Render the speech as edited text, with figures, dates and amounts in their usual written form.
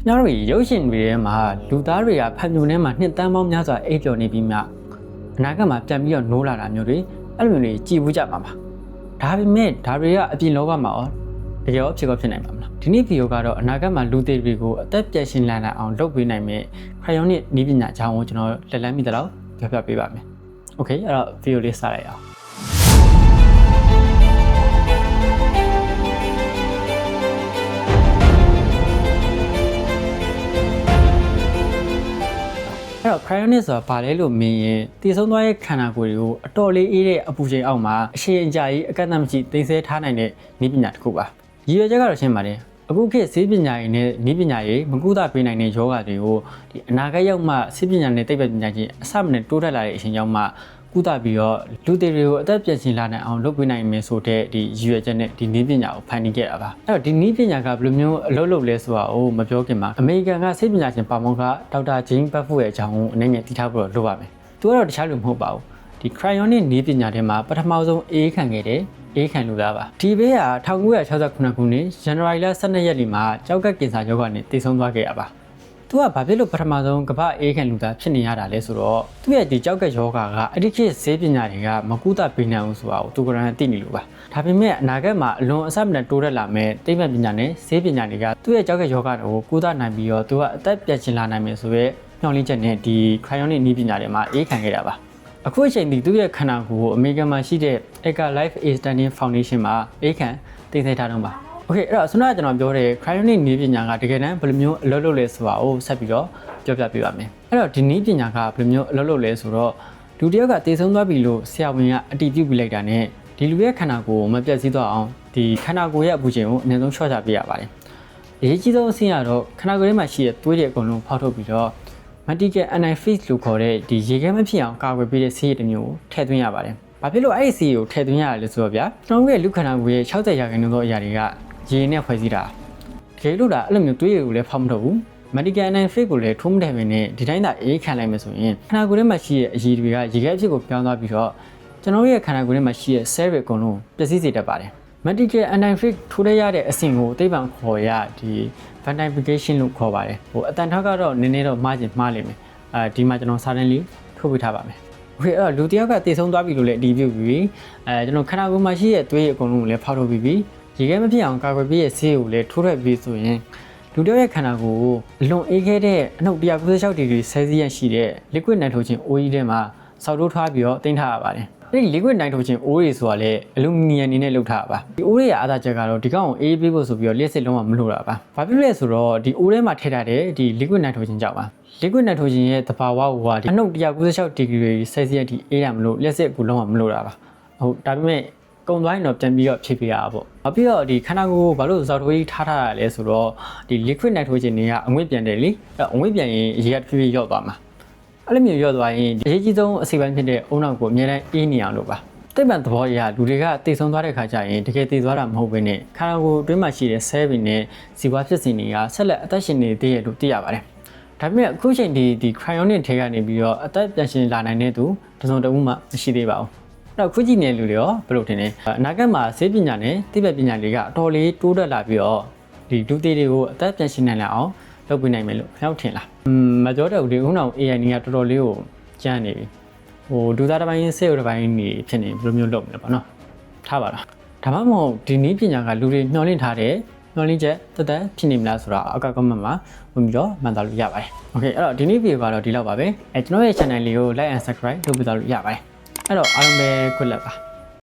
နောက်တော့ရုပ်ရှင်တွေထဲမှာလူသားတွေကဖန်ပြိုထဲမှာနှစ်တန်းပေါင်းများစွာအိပ်ပျော်နေပြီးမှအနာဂတ်မှာပြန်ပြီးတော့နိုးလာတာမျိုးတွေအဲ့လိုမျိုးတွေကြည်ဘူးကြပါမှာဒါပေမဲ့ဒါတွေကအပြင်လောကမှာရောတကယ်ရောဖြစ်နိုင်ပါမလားဒီနေ့ဗီဒီယိုကတော့အနာဂတ်မှာလူသေးတွေကိုအသက်ပြည့်ရှင်လာနိုင်အောင်လုပ်ပေးနိုင်မယ့် Cryonic နည်းပညာအကြောင်းကိုကျွန်တော်လက်လန်းမိသလောက်ပြောပြပေးပါမယ်။ Okay အဲ့တော့ဗီဒီယိုလေးစလိုက်အောင်အဲ့တော့ Cryonic ဆိုတာဘာလဲလို့မေးရင်တည်ဆုံးသွားတဲ့ခန္ဓာကိုယ်တွေကိုအတော်လေးအေးတဲ့အပူချိန်အောက်မှာအရှိန်အကြာကြီးအကန့်အသတ်မရှိသိမ်းဆည်းထားနိုင်တဲ့နည်းပညာတစ်ခုပါရည်ရွယ်ချက်ကတော့ရှင်းပါတယ်အခုခေတ်ဆေးပညာရေးနဲ့နည်းပညာရေးမကူတာပေးနိုင်တဲ့ယောဂတွေကိုဒီအနာဂတ်ရောက်မှဆေးပညာနဲ့သိပ္ပံပညာချင်းအစမနဲ့တိုးတက်လာတဲ့အချိန်ရောက်မှကုသပြီးတော့လူတွေတွေကိုအသက်ပြန်ရှင်လာနိုင်အောင်လုပ်ပေးနိုင်မယ်ဆိုတဲ့ဒီရည်ရွယ်ချက်နဲ့ဒီနည်းပညာကိုဖန်တီးခဲ့တာပါအဲ့တော့ဒီနည်းပညာကဘယ်လိုမျိုးအလုပ်လုပ်လဲဆိုတာကိုမပြောခင်မှာအမေရိကန်ကဆေးပညာရှင်ပါမောက္ခဒေါက်တာဂျိမ်းဘတ်ဖို့ရဲ့အကြောင်းကိုအနေနဲ့သိထားဖို့လိုပါမယ်သူကတော့တခြားလူမဟုတ်ပါဘူးဒီ Cryonic နည်းပညာထဲမှာပထမဆုံးအေးခံခဲ့တဲ့အေးခံလူသားပါဒီဘေးက1969ခုနှစ်ဇန်နဝါရီလ12ရက်နေ့မှာကြောက်ကက်ကင်ဆာရောဂါနဲ့တည်ဆုံသွားခဲ့ရပါသူကဘာဖြစ်လို့ပထမဆုံးကမ္ဘာအေးခံလူသားဖြစ်နေရတာလဲဆိုတော့သူ့ရဲ့ဒီကြောက်ကက်ယောဂါကအဒီခေတ်ဆေးပညာတွေကမကူတာပေးနိုင်အောင်ဆိုတာကိုသူကရန်သိနေလို့ပါဒါပေမဲ့အနာဂတ်မှာအလွန်အဆမတန်တိုးတက်လာမဲ့သိပ္ပံပညာနဲ့ဆေးပညာတွေကသူ့ရဲ့ကြောက်ကက်ယောဂါကိုကူတာနိုင်ပြီးတော့သူကအသက်ပြန်ရှင်လာနိုင်မယ်ဆိုရဲမျှော်လင့်ချက်နဲ့ဒီ Cryonic နည်းပညာတွေမှာအေးခံခဲ့တာပါအခုအချိန်ဒီသူ့ရဲ့ခန္ဓာကိုယ်ကိုအမေရိကန်မှာရှိတဲ့ Eka Life Extending Foundation မှာအေးခံတင်ဆက်ထားတော့ပါ။ Okay အဲ့တော့ဆွမ်းနာကျွန်တော်ပြောတဲ့ Cryonic နည်းပညာကတကယ်တမ်းဘယ်လိုမျိုးအလုပ်လုပ်လဲဆိုတာကိုဆက်ပြီးတော့ပြောပြပေးပါမယ်။အဲ့တော့ဒီနည်းပညာကဘယ်လိုမျိုးအလုပ်လုပ်လဲဆိုတော့လူတစ်ယောက်ကတည်ဆုံသွားပြီလို့ဆရာဝန်ကအတည်ပြုပြီးလိုက်တာနဲ့ဒီလူရဲ့ခန္ဓာကိုယ်ကိုမပြတ်စည်းသွားအောင်ဒီခန္ဓာကိုယ်ရဲ့အပူချိန်ကိုအနည်းဆုံးလျှော့ချပေးရပါတယ်။အရေးကြီးဆုံးအဆင့်ကတော့ခန္ဓာကိုယ်ထဲမှာရှိတဲ့သွေးတွေအကုန်လုံးဖောက်ထုတ်ပြီးတော့Medical Antiphase လို့ခေါ်တဲ့ဒီရေခဲမဖြစ်အောင်ကာကွယ်ပေးတဲ့ဆေးရည်တစ်မျိုးကိုထည့်သွင်းရပါတယ်။ဘာဖြစ်လို့အဲ့ဒီဆေးရည်ကိုထည့်သွင်းရတယ်လဲဆိုတော့ဗျာကျွန်တော်တို့ရဲ့လူခန္ဓာကိုယ်ရဲ့60%သောအရာတွေကရေနဲ့ဖွဲ့စည်းတာ။တကယ်လို့ဒါအဲ့လိုမျိုးသွေးရည်ကိုလည်းဖောက်မထုတ်ဘူး။ Medical Antiphase ကိုလည်းထိုးမထည့်ဘဲနဲ့ဒီတိုင်းသာအေးခံလိုက်မယ်ဆိုရင်ခန္ဓာကိုယ်ထဲမှာရှိတဲ့အရည်တွေကရေခဲအဖြစ်ကိုပြောင်းသွားပြီးတော့ကျွန်တော်တို့ရဲ့ခန္ဓာကိုယ်ထဲမှာရှိတဲ့ cell တွေအကုန်လုံးပျက်စီးစေတတ်ပါတယ်။ Medical Antiphase ထိုးရတဲ့အဆင့်ကိုသိပ္ပံခေါ်ရဒီ Ventrification လို့ခေါ်ပါတယ်။အတန်ထောက်ကတော့နည်းနည်းတော့မှားလိမ့်မယ်။ဒီမှာကျွန်တော်စာတန်းလေးထုတ်ပေးထားပါမယ်။ Okay အဲ့တော့လူတစ်ယောက်ကတည်ဆုံသွားပြီလို့လည်းအတည်ပြုပြီးကျွန်တော်ခန္ဓာကိုယ်မှာရှိတဲ့သွေးအကုန်လုံးကိုလည်းဖောက်ထုတ်ပြီးရေခဲမဖြစ်အောင်ကာကွယ်ပေးရဲ့ဆေးကိုလည်းထိုးထွက်ပြီးဆိုရင်လူတစ်ယောက်ရဲ့ခန္ဓာကိုယ်ကိုအလွန်အေးခဲတဲ့အနှုတ်196ဒီဂရီဆဲလ်စီယပ်ရှိတဲ့ liquid nitrogen အိုးကြီးထဲမှာစောက်တိုးထားပြီးတော့တင်ထားရပါတယ်။ဒီ liquid nitrogen အိုးတွေဆိုတာလည်းအလူမီနီယမ်နေနဲ့လုပ်ထားတာပါဒီအိုးတွေရဲ့အားသာချက်ကတော့ဒီကောင်ကိုအေးပေးဖို့ဆိုပြီးတော့လျှက်စစ်လုံးဝမလို့တာပါဘာဖြစ်လဲဆိုတော့ဒီအိုးထဲမှာထည့်ထားတဲ့ဒီ liquid nitrogen ကြောင့်ပါ liquid nitrogen ရဲ့သဘာဝကဒီအနှုတ်196ဒီဂရီဆဲလ်စီယပ်ထိအေးတာမလို့လျှက်စစ်ကူလုံးဝမလို့တာပါဟုတ်ဒါပေမဲ့ကုံသွားရင်တော့ပြန်ပြီးတော့ဖြည့်ပေးရတာပေါ့။ပြီးတော့ဒီခန္ဓာကိုယ်ကိုဘာလို့ဇောက်ထိုးကြီးထားတာလဲဆိုတော့ဒီ liquid nitrogen တွေကအငွေ့ပြန်တယ်လေ။အငွေ့ပြန်ရင်ရေကတဖြည်းဖြည်းလျော့သွားမှာ။အဲ့လိုမျိုးလျော့သွားရင်အရေးကြီးဆုံးအစိပ်ပိုင်းဖြစ်တဲ့အုံနောက်ကိုအများနဲ့အေးနေအောင်လုပ်ပါ။သိပ္ပံသဘောအရလူတွေကတည်ဆုံသွားတဲ့ခါကျရင်တကယ်တည်သွားတာမဟုတ်ဘဲနဲ့ခန္ဓာကိုယ်အတွင်းမှာရှိတဲ့ cell တွေနဲ့ဇီဝဖြစ်စဉ်တွေကဆက်လက်အသက်ရှင်နေသေးရလို့သိရပါတယ်။ဒါပေမဲ့အခုချိန်ဒီ Cryonic ထဲကနေပြီးတော့အသက်ပြန်ရှင်လာနိုင်တဲ့သူတစုံတဦးမှမရှိသေးပါဘူး။တော့ခုကြည့်နေလူတွေရောဘယ်လိုထင်လဲအနာဂတ်မှာဆေးပညာနဲ့သိပ္ပံပညာတွေကအတော်လေးတိုးတက်လာပြီးတော့ဒီလူသေးတွေကိုအသက်ပြန်ရှင်နိုင်လာအောင်လုပ်ပေးနိုင်မယ်လို့ကျွန်တော်ထင်လားမပြောတော့ဘူးဒီခုနောက် AI တွေကတော်တော်လေးကိုကျန်းနေပြီဒူသားတစ်ပိုင်းဆေးရုံတစ်ပိုင်းနေဖြစ်နေဘယ်လိုမျိုးလုပ်မလဲပေါ့နော်ထားပါတော့ဒါမှမဟုတ်ဒီနည်းပညာကလူတွေမျှော်လင့်ထားတဲ့မျှော်လင့်ချက်တက်ဖြစ်နေမလားဆိုတာအောက်က comment မှာဝင်ပြီးတော့မှန်သားလို့ရပါတယ် Okay အဲ့တော့ဒီနေ့ဗီဒီယိုကတော့ဒီလောက်ပါပဲကျွန်တော်ရဲ့ channel လေးကို like and subscribe လုပ်ပေးသွားလို့ရပါတယ်အဲ့တော့အားလုံးပဲခွင့်လက်ပါ